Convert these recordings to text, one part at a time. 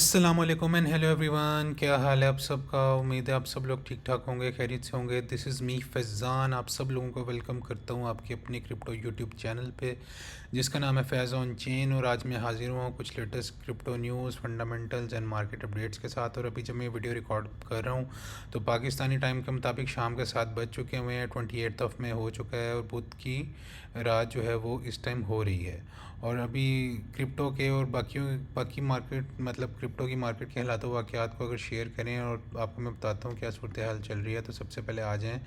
अस्सलामुअलैकुम and hello everyone, क्या हाल है आप सबका। उम्मीद है आप सब लोग ठीक ठाक होंगे, खैरियत से होंगे। दिस इज़ मी फैज़ान, आप सब लोगों को वेलकम करता हूँ आपके अपने क्रिप्टो यूट्यूब चैनल पे जिसका नाम है फैज़ ऑन चेन। और आज मैं हाजिर हुआ हूँ कुछ latest crypto news, fundamentals and market updates के साथ। और अभी जब मैं वीडियो रिकॉर्ड कर रहा हूँ तो पाकिस्तानी टाइम के मुताबिक शाम के 7 बज चुके हैं। 28 ऑफ में हो चुका है और बुध की रात जो है वो इस टाइम हो रही है। और अभी क्रिप्टो के और बाकी मार्केट मतलब क्रिप्टो की मार्केट के हालात वाक़यात को अगर शेयर करें और आपको मैं बताता हूँ क्या सूरत हाल चल रही है। तो सबसे पहले आ जाएँ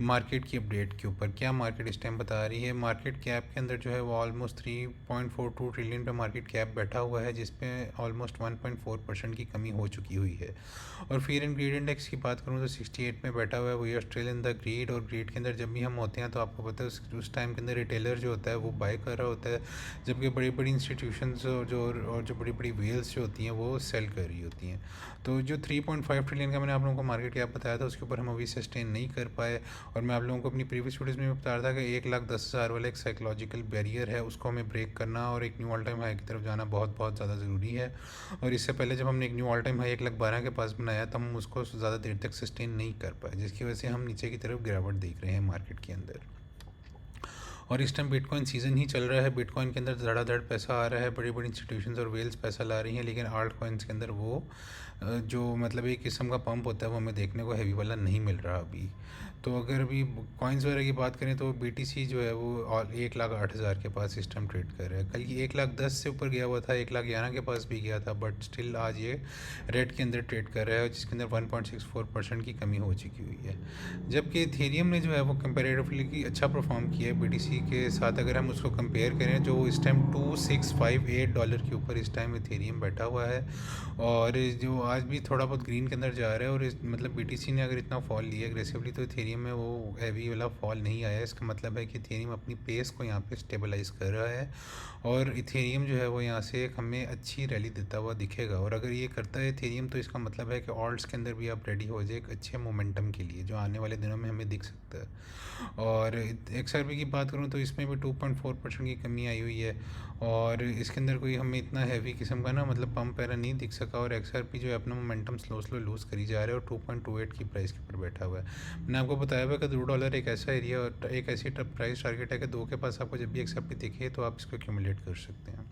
मार्केट की अपडेट के ऊपर। क्या मार्केट इस टाइम बता रही है। मार्केट कैप के अंदर जो है वो ऑलमोस्ट 3.42 ट्रिलियन पे मार्केट कैप बैठा हुआ है, जिस पे ऑलमोस्ट 1.4% की कमी हो चुकी हुई है। और फियर एंड ग्रीड इंडेक्स की बात करूँ तो 68 में बैठा हुआ है, वही ऑस्ट्रेलियन द ग्रीड। और ग्रीड के अंदर जब भी हम होते हैं तो आपको पता है उस टाइम के अंदर रिटेलर जो होता है वो बाय कर रहा होता है, जबकि बड़ी बड़ी इंस्टीट्यूशंस और जो बड़ी बड़ी वेल्स जो होती हैं वो सेल कर रही होती हैं। तो जो 3.5 ट्रिलियन का मैंने आप लोगों को मार्केट कैप बताया था उसके ऊपर हम अभी सस्टेन नहीं कर पाए। और मैं आप लोगों को अपनी प्रीवियस वीडियोज़ में बता रहा था कि 1,10,000 वाला एक साइकोलॉजिकल बैरियर है, उसको हमें ब्रेक करना और एक न्यू ऑल टाइम हाई की तरफ जाना बहुत बहुत ज़्यादा ज़रूरी है। और इससे पहले जब हमने एक न्यू ऑल टाइम हाई 1,12,000 के पास बनाया तब हम उसको ज़्यादा देर तक सस्टेन नहीं कर पाए, जिसकी वजह से हम नीचे की तरफ गिरावट देख रहे हैं मार्केट के अंदर। और इस टाइम बिटकॉइन सीज़न ही चल रहा है, बिटकॉइन के अंदर धड़ाधड़ पैसा आ रहा है, बड़ी बड़ी इंस्टीट्यूशंस और वेल्स पैसा ला रही हैं। लेकिन आल्ट कॉइन्स के अंदर वो जो मतलब एक किस्म का पंप होता है वो हमें देखने को हैवी वाला नहीं मिल रहा अभी। तो अगर अभी कॉइन्स वगैरह की बात करें तो BTC जो है वो 1,08,000 के पास इस टाइम ट्रेड कर रहा है। कल ये 1,10,000 से ऊपर गया हुआ था, 1,11,000 के पास भी गया था, बट स्टिल आज ये रेड के अंदर ट्रेड कर रहा है, जिसके अंदर 1.64% की कमी हो चुकी हुई है। जबकि इथेरियम ने जो है वो कंपेरेटिवली अच्छा परफॉर्म किया है BTC के साथ। अगर हम उसको कंपेयर करें जो इस टाइम $2,658 के ऊपर इस टाइम इथेरियम बैठा हुआ है, और जो आज भी थोड़ा बहुत ग्रीन के अंदर जा रहा है। और मतलब BTC ने अगर इतना फॉल लिया एग्रेसिवली तो इथेरियम में वो हैवी वाला फॉल नहीं आया। इसका मतलब है कि इथेरियम अपनी पेस को यहाँ पे स्टेबलाइज कर रहा है और इथेरियम जो है वो यहाँ से एक हमें अच्छी रैली देता हुआ दिखेगा। और अगर ये करता है इथेरियम तो इसका मतलब है कि ऑल्ट्स के अंदर भी आप रेडी हो जाए एक अच्छे मोमेंटम के लिए जो आने वाले दिनों में हमें दिख सकता है। और XRP की बात करूँ तो इसमें भी 2.4% की कमी आई हुई है, और इसके अंदर कोई हमें इतना हैवी किस्म का ना मतलब पंप पैरा नहीं दिख सका। और XRP जो है अपना मोमेंटम स्लो स्लो लूज़ करी जा रहा है और 2.28 की प्राइस के ऊपर बैठा हुआ है। मैंने आपको बताया हुआ कि $2 एक ऐसा एरिया और एक ऐसी प्राइस टारगेट है कि 2 के पास आपको जब भी XRP दिखे तो आप इसको एक्यूमुलेट कर सकते हैं।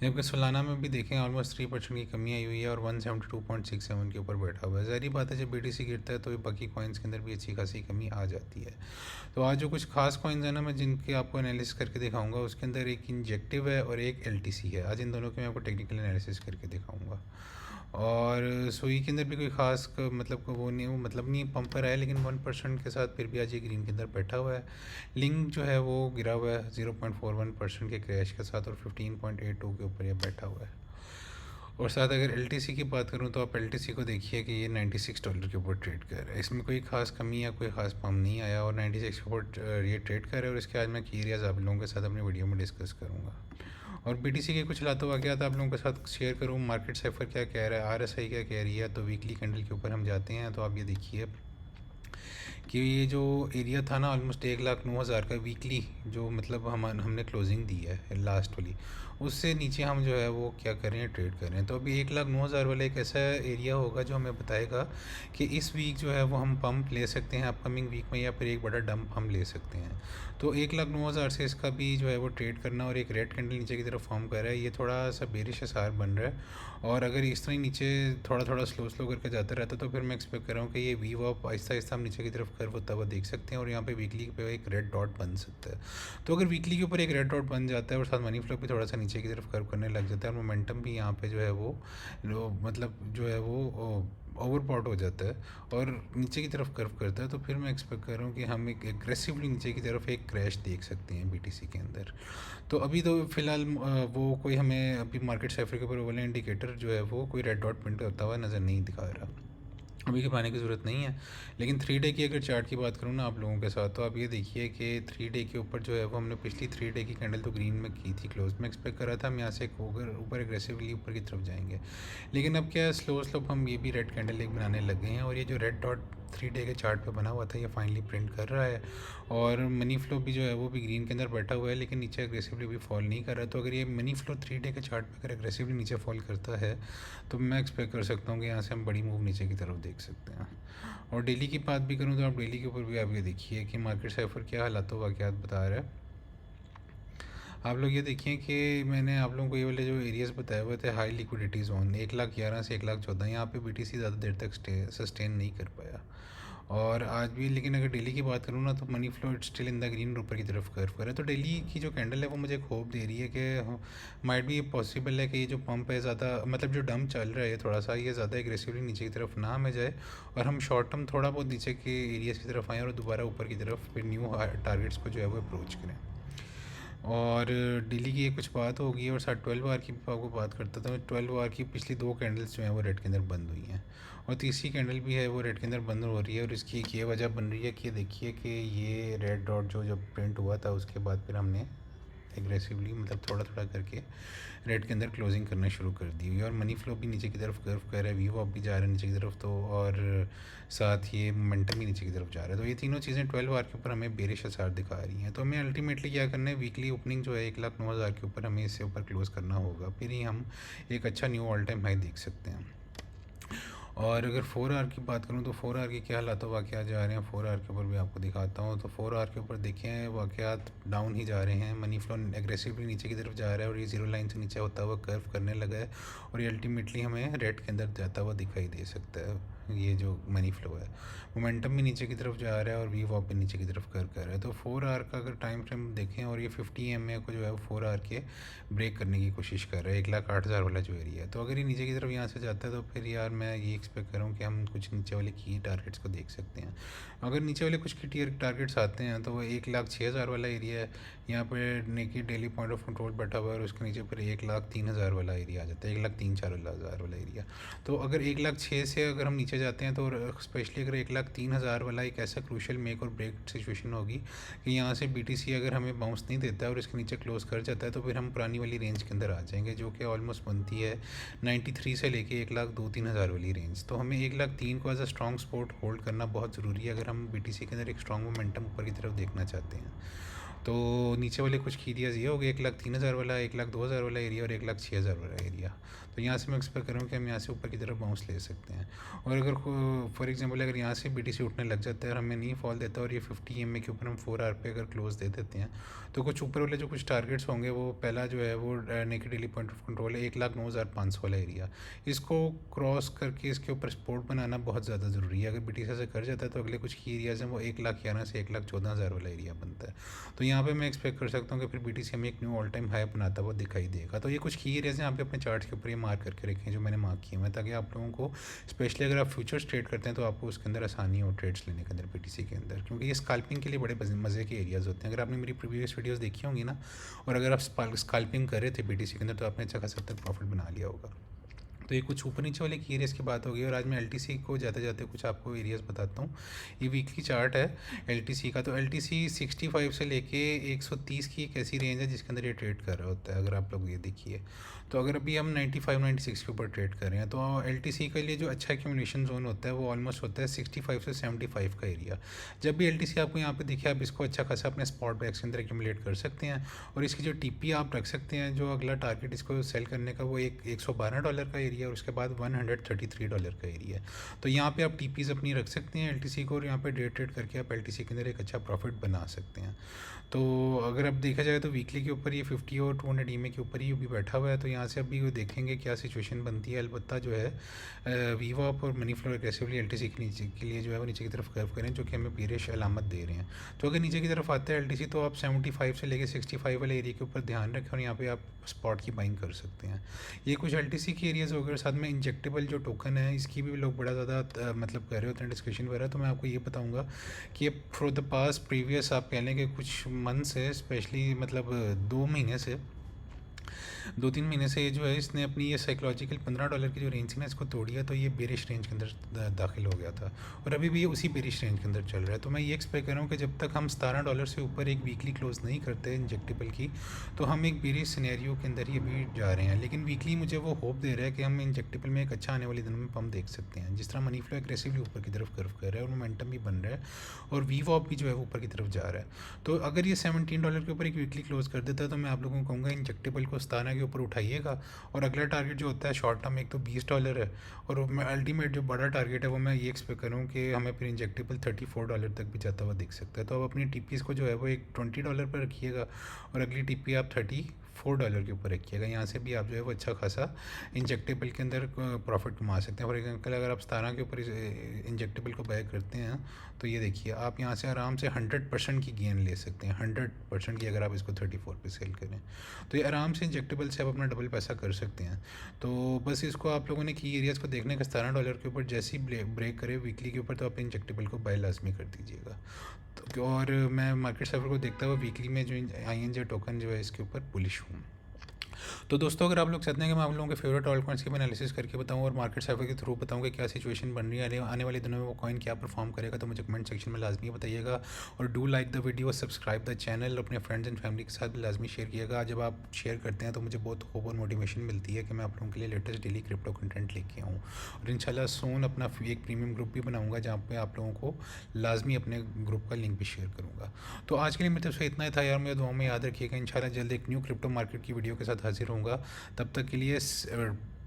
जबकि सोलाना में भी देखें ऑलमोस्ट 3% की कमी आई हुई है और 172.67 के ऊपर बैठा हुआ है। ज़ाहिर बात है जब BTC गिरता है तो बाकी कॉइन्स के अंदर भी अच्छी खासी कमी आ जाती है। तो आज जो कुछ खास कॉइन्स हैं ना मैं जिनके आपको एनालिसिस करके दिखाऊंगा, उसके अंदर एक इंजेक्टिव है और एक LTC है। आज इन दोनों के मैं आपको टेक्निकल एनालिसिस करके दिखाऊंगा। और सुई के अंदर भी कोई खास वो नहीं, वो मतलब नहीं पंपर है, लेकिन 1% के साथ फिर भी आज ये ग्रीन के अंदर बैठा हुआ है। लिंक जो है वो गिरा हुआ है 0.41% के क्रैश के साथ और 15.82 के ऊपर ये बैठा हुआ है। और साथ अगर LTC की बात करूँ तो आप LTC को देखिए कि ये $96 के ऊपर ट्रेड कर रहा है। इसमें कोई खास कमी या कोई खास पम्प नहीं आया और 96 के ऊपर ये ट्रेड कर रहा है। और इसके आज मैं की एरियाज आप लोगों के साथ अपनी वीडियो में डिस्कस करूँगा। और BTC के कुछ हालात वाक़यात आप लोगों के साथ शेयर करूँ। मार्केट साइफर क्या कह रहा है, RSI क्या कह रही है। तो वीकली कैंडल के ऊपर हम जाते हैं तो आप ये देखिए कि ये जो एरिया था ना ऑलमोस्ट 1,09,000 का वीकली, जो मतलब हमने क्लोजिंग दी है लास्ट वाली, उससे नीचे हम जो है वो क्या कर रहे हैं, ट्रेड कर रहे हैं। तो अभी 1,09,000 वाला एक ऐसा एरिया होगा जो हमें बताएगा कि इस वीक जो है वो हम पंप ले सकते हैं अपकमिंग वीक में, या फिर एक बड़ा डंप हम ले सकते हैं। तो 1,09,000 से इसका भी जो है वो ट्रेड करना, और एक रेड कैंडल नीचे की तरफ फॉर्म कर रहा है, ये थोड़ा सा बेरिश आसार बन रहा है। और अगर इस तरह ही नीचे थोड़ा थोड़ा स्लो स्लो करके जाता रहता तो फिर मैं एक्सपेक्ट कर रहा हूँ कि ये वी वॉप आहिस्ता आहिस्ता हम नीचे की तरफ कर्व होता हुआ देख सकते हैं, और यहाँ पे वीकली पे एक रेड डॉट बन सकता है। तो अगर वीकली के ऊपर एक रेड डॉट बन जाता है और साथ मनी फ्लो भी थोड़ा सा नीचे की तरफ कर्व करने लग जाता है और मोमेंटम भी यहाँ पे जो है वो मतलब जो है वो ओवरपॉट हो जाता है और नीचे की तरफ कर्व करता है, तो फिर मैं एक्सपेक्ट कर रहा हूँ कि हम एक एग्रेसिवली नीचे की तरफ एक क्रैश देख सकते हैं BTC के अंदर। तो अभी तो फ़िलहाल वो कोई हमें अभी मार्केट साइफर के ऊपर वाला इंडिकेटर जो है वो कोई रेड डॉट प्रिंट करता हुआ नज़र नहीं दिखा रहा, अभी के पाने की ज़रूरत नहीं है। लेकिन 3 डे की अगर चार्ट की बात करूँ ना आप लोगों के साथ, तो आप ये देखिए कि 3 डे के ऊपर जो है वो हमने पिछली 3 डे की कैंडल तो ग्रीन में की थी क्लोज। मैं एक्सपेक्ट कर रहा था हम यहाँ से ऊपर एग्रेसिवली ऊपर की तरफ जाएंगे, लेकिन अब क्या स्लो स्लो हम ये भी रेड कैंडल एक बनाने लग गए हैं। और ये जो रेड डॉट 3 डे के चार्ट पे बना हुआ था, ये फाइनली प्रिंट कर रहा है। और मनी फ्लो भी जो है वो भी ग्रीन के अंदर बैठा हुआ है, लेकिन नीचे एग्रेसिवली भी फॉल नहीं कर रहा है। तो अगर ये मनी फ्लो 3 डे के चार्ट पे अगर एग्रेसिवली नीचे फॉल करता है तो मैं एक्सपेक्ट कर सकता हूँ कि यहाँ से हम बड़ी मूव नीचे की तरफ देख सकते हैं। और डेली की बात भी करूँ तो आप डेली के ऊपर भी आप ये देखिए कि मार्केट साइफर क्या हालात वाक़यात बता रहा है। आप लोग ये देखिए कि मैंने आप लोगों को ये वाले जो एरियाज़ बताए हुए थे, हाई लिक्विडिटी जोन 1,11,000 से 1,14,000, यहाँ पे बीटीसी ज़्यादा देर तक सस्टेन नहीं कर पाया। और आज भी, लेकिन अगर डेली की बात करूँ ना, तो money flow it still in the green, ऊपर की तरफ कर्व कर रहा है। तो डेली की जो कैंडल है वो मुझे एक होप दे रही है कि माइट भी ये पॉसिबल है कि ये जो पंप है ज़्यादा, मतलब जो डंप चल रहा है थोड़ा सा, ये ज़्यादा एग्रेसिवली नीचे की तरफ ना में जाए और हम शॉर्ट टर्म थोड़ा बहुत नीचे के एरियाज़ की तरफ आएँ और दोबारा ऊपर की तरफ फिर न्यू टारगेट्स को जो है वो अप्रोच करें। और डेली की ये कुछ बात होगी। और साथ 12 आवर की आपको बात करता था। 12 आवर की पिछली 2 कैंडल्स जो हैं वो रेड के अंदर बंद हुई हैं, और तीसरी कैंडल भी है वो रेड के अंदर बंद हो रही है। और इसकी एक ये वजह बन रही है कि देखिए कि ये रेड डॉट जो जब प्रिंट हुआ था उसके बाद फिर हमने एग्रेसिवली, मतलब थोड़ा थोड़ा करके रेड के अंदर क्लोजिंग करना शुरू कर दी हुई है। और मनी फ्लो भी नीचे की तरफ कर्व कर रहा है, वी वॉप भी जा रहा है नीचे की तरफ, तो और साथ ये मोमेंटम भी नीचे की तरफ जा रहा है। तो ये तीनों चीज़ें 12 आवर के ऊपर हमें बेरिश असर दिखा रही हैं। तो हमें अल्टीमेटली क्या करना है, वीकली ओपनिंग जो है 1,09,000 के ऊपर हमें इससे ऊपर क्लोज़ करना होगा, फिर ही हम एक अच्छा न्यू ऑल टाइम हाई देख सकते हैं। और अगर 4 आवर की बात करूँ तो 4 आवर के क्या हालात वाक़यात जा रहे हैं, 4 आवर के ऊपर भी आपको दिखाता हूँ। तो 4 आवर के ऊपर देखें वाक़यात डाउन ही जा रहे हैं, मनी फ्लो एग्रेसिवली नीचे की तरफ जा रहा है और ये जीरो लाइन से नीचे होता हुआ कर्व करने लगा है। और ये अल्टीमेटली हमें रेड के अंदर जाता हुआ दिखाई दे सकता है, ये जो मनी फ्लो है। मोमेंटम भी नीचे की तरफ जा रहा है और वी वॉप भी नीचे की तरफ कर रहा है। तो 4 आवर का अगर टाइम फ्रेम देखें, और ये 50 EMA को जो है वो 4 आवर के ब्रेक करने की कोशिश कर रहा है, 1,08,000 वाला जो एरिया है। तो अगर ये नीचे की तरफ यहाँ से जाता है तो फिर यार मैं ये एक्सपेक्ट कर रहा हूँ कि हम कुछ नीचे वाले की टारगेट्स को देख सकते हैं। अगर नीचे वाले कुछ की टारगेट्स आते हैं तो वो 1,06,000 वाला एरिया है, यहाँ पर नेकी डेली पॉइंट ऑफ कंट्रोल बैठा हुआ है, और उसके नीचे फिर 1,03,000 वाला एरिया आ जाता है, 1,03,04,000 वाला एरिया। तो अगर 1,06,000 से अगर हम नीचे जाते हैं तो स्पेशली अगर 1,03,000 वाला एक ऐसा क्रूशल मेक और ब्रेक सिचुएशन होगी कि यहाँ से बीटीसी अगर हमें बाउंस नहीं देता है और इसके नीचे क्लोज कर जाता है, तो फिर हम पुरानी वाली रेंज के अंदर आ जाएंगे, जो कि ऑलमोस्ट बनती है 93 से लेके 1,02,03,000 वाली रेंज। तो हमें 1,03,000 को as a strong support hold करना बहुत ज़रूरी है अगर हम बीटीसी के अंदर एक स्ट्रॉन्ग मोमेंटम ऊपर की तरफ देखना चाहते हैं। तो नीचे वाले कुछ की एरियाज़ ये हो गए, 1,03,000 वाला, 1,02,000 वाला एरिया और 1,06,000 वाला एरिया। तो यहाँ से मैं एक्सपेक्ट कर रहा हूँ कि हम यहाँ से ऊपर की तरफ बाउंस ले सकते हैं। और अगर फॉर एग्जांपल अगर यहाँ से बीटीसी उठने लग जाता है और हमें नहीं फॉल देता और ये 50 EMA के ऊपर हम 4 आवर पे अगर क्लोज दे देते हैं, तो कुछ ऊपर वाले जो कुछ टारगेट्स होंगे, वो पहला जो है वो नेकी डेली पॉइंट ऑफ कंट्रोल है 1,09,500 वाला एरिया। इसको क्रॉस करके इसके ऊपर सपोर्ट बनाना बहुत ज़्यादा ज़रूरी है। अगर बीटीसी से कर जाता है तो अगले कुछ की एरियाज़ हैं वो 1,11,000 से 1,14,000 वाला एरिया बनता है। तो यहाँ पे मैं एक्सपेक्ट कर सकता हूँ कि फिर बीटीसी हमें एक न्यू ऑल टाइम हाई बनाता हुआ दिखाई देगा। तो ये कुछ की एरियाज़ हैं, यहाँ पे अपने चार्ट्स के ऊपर ये मार्क करके रखें जो मैंने मार्क किए हैं, ताकि आप लोगों को, स्पेशली अगर आप फ्यूचर्स ट्रेड करते हैं तो आपको उसके अंदर आसानी हो ट्रेड्स लेने के अंदर बीटीसी के अंदर, क्योंकि ये स्काल्पिंग के लिए बड़े मज़े के एरियाज़ होते हैं। अगर आपने मेरी प्रीवियस वीडियोज़ देखी होंगी ना, और अगर आप स्काल्पिंग कर रहे थे बीटीसी के अंदर, तो आपने अच्छा खासा तक प्रॉफिट बना लिया होगा। तो ये कुछ ऊपर नीचे वाले की एरियाज़ की बात होगी। और आज मैं एलटीसी को जाते जाते कुछ आपको एरियाज़ बताता हूँ। ये वीकली चार्ट है एलटीसी का। तो एलटीसी 65 से लेके 130 की एक ऐसी रेंज है जिसके अंदर ये ट्रेड कर रहा होता है। अगर आप लोग ये देखिए, तो अगर अभी हम 95 96 के ऊपर ट्रेड कर रहे हैं, तो एलटीसी के लिए जो अच्छा एक्यूमुलेशन जोन होता है वो ऑलमोस्ट होता है 65 से 75 का एरिया। जब भी एलटीसी आपको यहाँ पे दिखे, आप इसको अच्छा खासा अपने स्पॉट बैक्स के अंदर एक्यूमुलेट कर सकते हैं। और इसकी जो टीपी आप रख सकते हैं, जो अगला टारगेट इसको सेल करने का, वो $112 का एरिया और उसके बाद $133 का एरिया है। तो यहाँ पे आप टीपीज़ अपनी रख सकते हैं एलटीसी को, और यहाँ पे डे ट्रेड करके आप एलटीसी के अंदर एक अच्छा प्रॉफिट बना सकते हैं। तो अगर अब देखा जाए तो वीकली के ऊपर ये 50 और 200 EMA के ऊपर ही अभी बैठा हुआ है। तो यहाँ से अभी वो देखेंगे क्या सिचुएशन बनती है। अलबत्ता जो है वीवॉप और मनी फ्लो एग्रेसिवली एलटीसी के नीचे के लिए जो है वो नीचे की तरफ कर्व करें, जो कि हमें बेरिश अलामत दे रहे हैं। तो अगर नीचे की तरफ आता है एलटीसी, तो आप 75 से लेकर 65 वाले एरिया के ऊपर ध्यान रखें और यहाँ पे आप स्पॉट की बाइंग कर सकते हैं। ये कुछ एलटीसी की एरियाज़ हो गए। साथ में इंजेक्टेबल जो टोकन है, इसकी भी लोग बड़ा ज़्यादा मतलब कर रहे होते हैं डिस्कशन वगैरह। तो मैं आपको ये बताऊँगा कि फॉर द पास प्रीवियस आप कह लें कि कुछ मंथ से, स्पेशली मतलब 2 महीने से 2-3 महीने से ये जो है इसने अपनी ये साइकोलॉजिकल $15 की जो रेंज थी ना इसको तोड़ी है, तो ये बेरिश रेंज के अंदर दाखिल हो गया था और अभी भी ये उसी बेरिश रेंज के अंदर चल रहा है। तो मैं ये एक्सपेक्ट कर रहा हूँ कि जब तक हम $17 से ऊपर एक वीकली क्लोज नहीं करते इंजेक्टेबल की, तो हम एक बेरिश सिनेरियो के अंदर ही अभी जा रहे हैं। लेकिन वीकली मुझे वो होप दे रहा है कि हम इंजेक्टेबल में एक अच्छा आने वाले दिनों में पम्प देख सकते हैं। जिस तरह मनी फ्लो एग्रेसिवली ऊपर की तरफ कर्व कर रहा है और मोमेंटम भी बन रहा है और वी वॉप भी जो है वो ऊपर की तरफ जा रहा है। तो अगर ये $17 के ऊपर एक वीकली क्लोज कर देता है तो मैं आप लोगों को कहूँगा इंजेक्टेबल को 17 के ऊपर उठाइएगा। और अगला टारगेट जो होता है शॉर्ट टर्म, एक तो $20 है और मैं अल्टीमेट जो बड़ा टारगेट है वो मैं ये एक्सपेक्ट करूँ कि हमें फिर इंजेक्टेबल $34 तक भी जाता हुआ दिख सकता है। तो आप अपनी टीपीज़ को जो है वो एक $20 पर रखिएगा और अगली टीपी आप $34 के ऊपर रखिएगा। यहाँ से भी आप जो है वो अच्छा खासा इंजेक्टेबल के अंदर प्रॉफिट कमा सकते हैं। फॉर एग्जाम्पल अगर आप 17 के ऊपर इंजेक्टेबल को बाय करते हैं तो ये देखिए आप यहाँ से आराम से 100% की गेन ले सकते हैं, 100% की, अगर आप इसको 34 पे सेल करें तो ये आराम से इंजेक्टेबल से आप अपना डबल पैसा कर सकते हैं। तो बस इसको आप लोगों ने की एरियाज़ को देखने का $17 के ऊपर जैसे ही ब्रेक करे वीकली के ऊपर तो आप इंजेक्टेबल को बाय लाजमी कर दीजिएगा। तो और मैं मार्केट सर्वर को देखता हुआ वीकली में जो INJ टोकन जो है इसके ऊपर बुलिश हूँ। तो दोस्तों अगर आप लोग चाहते हैं कि मैं आप लोगों के फेवरेट ऑल कॉइन्स की एनालिसिस करके बताऊं और मार्केट साइफर के थ्रू बताऊं कि क्या सिचुएशन बन रही है, आने वाले दिनों में वो कॉइन क्या परफॉर्म करेगा, तो मुझे कमेंट सेक्शन में लाजमी बताइएगा। और do like the video, subscribe the channel, अपने फ्रेंड्स एंड फैमिली के साथ भी लाजमी शेयर किएगा। जब आप शेयर करते हैं तो मुझे बहुत होप और मोटिवेशन मिलती है कि मैं आप लोगों के लिए लेटेस्ट डेली क्रिप्टो कंटेंट लेके आऊँ। और इंशाल्लाह सून अपना एक प्रीमियम ग्रुप भी बनाऊँगा जहाँ पे आप लोगों को लाजमी अपने ग्रुप का लिंक भी शेयर करूँगा। तो आज के लिए मेरी तरफ से इतना ही था यार, मेरे दुआ में याद रखिएगा। इंशाल्लाह जल्द एक न्यू क्रिप्टो मार्केट की वीडियो के साथ हाजिर होऊंगा। तब तक के लिए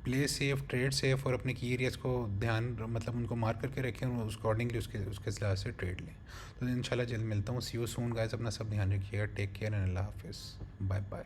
प्ले सेफ, ट्रेड सेफ और अपने की एरियाज़ को ध्यान मतलब उनको मार्क करके रखें और उस अकॉर्डिंगली उसके लिहाज से ट्रेड लें। तो इंशाल्लाह जल्द मिलता हूँ। सी यू सून गाइस, अपना सब ध्यान रखिएगा। टेक केयर एंड अल्लाह हाफिज़, बाय बाय।